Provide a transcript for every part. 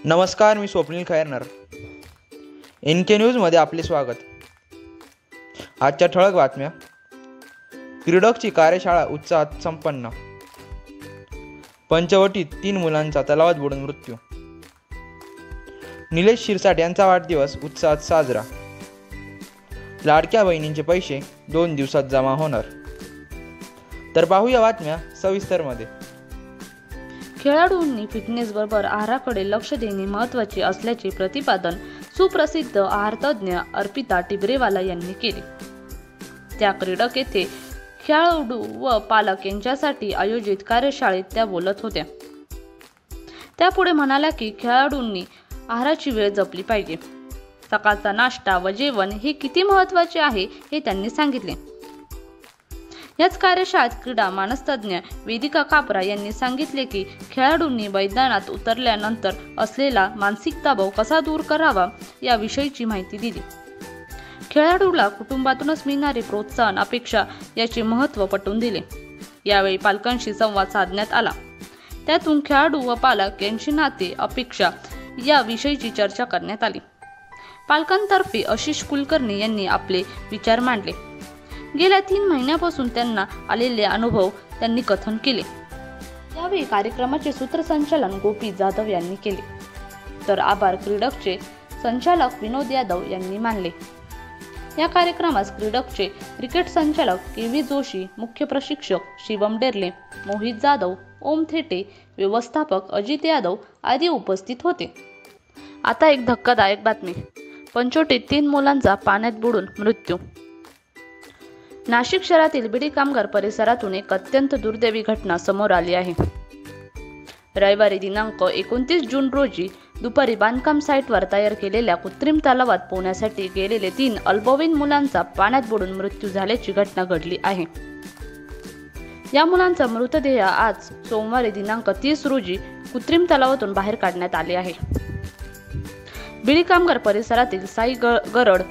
नमस्कार, मी स्वप्नील खैरनार. NK न्यूजमध्ये आपले स्वागत. आजच्या ठळक बातम्या. क्रीडकची कार्यशाळा उत्साहात संपन्न. पंचवटीत 3 मुलांचा तलावात बुडून मृत्यू. निलेश शिरसाट यांचा वाढदिवस उत्साहात साजरा. लाडक्या बहिणींचे पैसे 2 दिवसात जमा होणार. तर पाहूया बातम्या सविस्तरमध्ये. खेळाडूंनी फिटनेसबरोबर आहाराकडे लक्ष देणे महत्त्वाचे असल्याचे प्रतिपादन सुप्रसिद्ध आहारतज्ज्ञ अर्पिता टिबरेवाला यांनी केले. त्या क्रीडक येथे खेळाडू व पालक यांच्यासाठी आयोजित कार्यशाळेत त्या बोलत होत्या. त्या पुढे म्हणाल्या की खेळाडूंनी आहाराची वेळ जपली पाहिजे. सकाळचा नाश्ता व जेवण हे किती महत्त्वाचे आहे हे त्यांनी सांगितले. याच कार्यशाळेत क्रीडा मानसतज्ज्ञ वेदिका कापरा यांनी सांगितले की खेळाडूंनी मैदानात उतरल्यानंतर असलेला मानसिक दबाव कसा दूर करावा याविषयीची माहिती दिली. खेळाडूला कुटुंबातूनच मिळणारे प्रोत्साहन, अपेक्षा याचे महत्त्व पटवून दिले. यावेळी पालकांशी संवाद साधण्यात आला. त्यातून खेळाडू व पालक यांची नाते, अपेक्षा याविषयीची चर्चा करण्यात आली. पालकांतर्फे आशिष कुलकर्णी यांनी आपले विचार मांडले. गेल्या 3 महिन्यापासून त्यांना आलेले अनुभव त्यांनी कथन केले. यावेळी कार्यक्रमाचे सूत्रसंचालन गोपी जाधव यांनी केले. तर आभार क्रीडकचे संचालक विनोद यादव यांनी मानले. या कार्यक्रमास क्रीडकचे क्रिकेट संचालक KV जोशी, मुख्य प्रशिक्षक शिवम डेर्ले, मोहित जाधव, ओम थेटे, व्यवस्थापक अजित यादव आदी उपस्थित होते. आता एक धक्कादायक बातमी. पंचवटीत 3 मुलांचा पाण्यात बुडून मृत्यू. नाशिक शहरातील बिडी कामगार परिसरातून एक अत्यंत दुर्दैवी घटना समोर आली आहे. रविवारी दिनांक 29 जून रोजी दुपारी बांधकाम साईटवर तयार केलेल्या कृत्रिम तलावात पोहण्यासाठी गेलेले 3 अल्पवयीन मुलांचा पाण्यात बुडून मृत्यू झाल्याची घटना घडली आहे. या मुलांचा मृतदेह आज सोमवारी दिनांक 30 रोजी कृत्रिम तलावातून बाहेर काढण्यात आले आहे. बिडी कामगार परिसरातील साई गरड,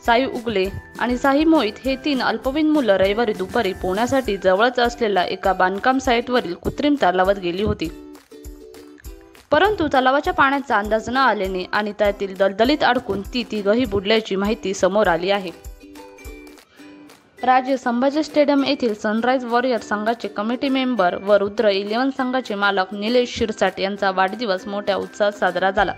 साई उगले आणि साई मोहित हे 3 अल्पवयीन मुलं रविवारी दुपारी पोहण्यासाठी जवळच असलेल्या एका बांधकाम साईटवरील कृत्रिम तलावात गेली होती. परंतु तलावाच्या पाण्याचा अंदाज न आल्याने आणि त्यातील दलदलीत अडकून ती तिघही बुडल्याची माहिती समोर आली आहे. राजे संभाजी स्टेडियम येथील सनराइज वॉरियर संघाचे कमिटी मेंबर व रुद्र 11 संघाचे मालक निलेश शिरसाट यांचा वाढदिवस मोठ्या उत्साहात साजरा झाला.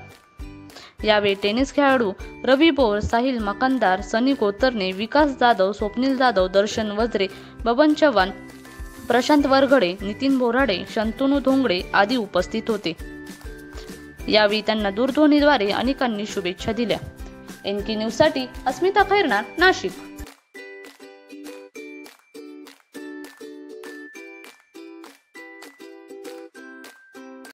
यावेळी टेनिस खेळाडू रवी बोर, साहिल मकंदार, सनी कोतरणे, विकास जाधव, स्वप्नील जाधव, दर्शन वज्रे, बबन चव्हाण, प्रशांत वरघडे, नितीन बोराडे, शंतनू धोंगडे आदी उपस्थित होते. यावेळी त्यांना दूरध्वनीद्वारे अनेकांनी शुभेच्छा दिल्या. NK न्यूजसाठी अस्मिता खैरनार, नाशिक.